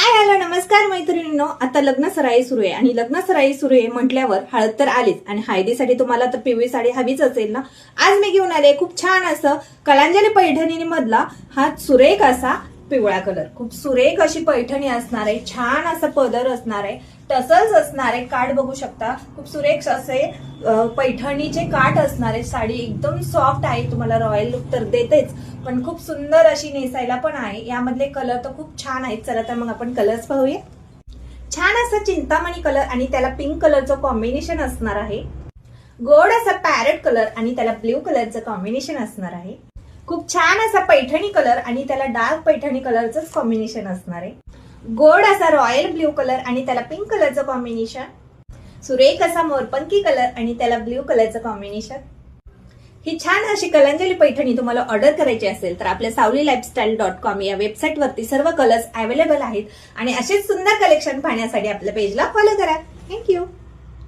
Hi hello नमस्कार मैत्रिणींनो, आता लग्न सराई सुरू आहे आणि लग्न सराई सुरू आहे म्हटल्यावर हळद तर आलीच आणि हळदीसाठी तुम्हाला तर पिवळी साडी हवीच असेल ना। आज मी घेऊन आले खूप छान असं कलांजली पैठणी मधला हा सुरेख असा पिवळा कलर, खूप सुरेख अशी पैठणी असणार आहे, छान असा पदर असणार आहे, तसंच असणार आहे, काठ बघू शकता, खूप सुरेख असे पैठणीचे काठ असणार आहे, साडी एकदम सॉफ्ट आहे, तुम्हाला रॉयल लुक तर देतेच पण खूप सुंदर अशी नेसायला पण आहे। यामधले कलर तर खूप छान आहेत। चला तर मग आपण कलर्स पाहूया। छान असा चिंतामणी कलर आणि त्याला पिंक कलरचं कॉम्बिनेशन असणार आहे, गोड असा पॅरेट कलर आणि त्याला ब्ल्यू कलरचं कॉम्बिनेशन असणार आहे, खूप छान असा पैठणी कलर आणि त्याला डार्क पैठणी कलरचं कॉम्बिनेशन असणार आहे, गोड असा रॉयल ब्ल्यू कलर आणि त्याला पिंक कलरचं कॉम्बिनेशन, सुरेख असा मोरपंखी कलर आणि त्याला ब्ल्यू कलरचं कॉम्बिनेशन। ही छान अशी कलांजली पैठणी तुम्हाला ऑर्डर करायची असेल तर आपल्या savlylifestyle.com या वेबसाईट वरती सर्व कलर्स अवेलेबल आहेत आणि असेच सुंदर कलेक्शन पाहण्यासाठी आपल्या पेजला फॉलो करा। थँक्यू।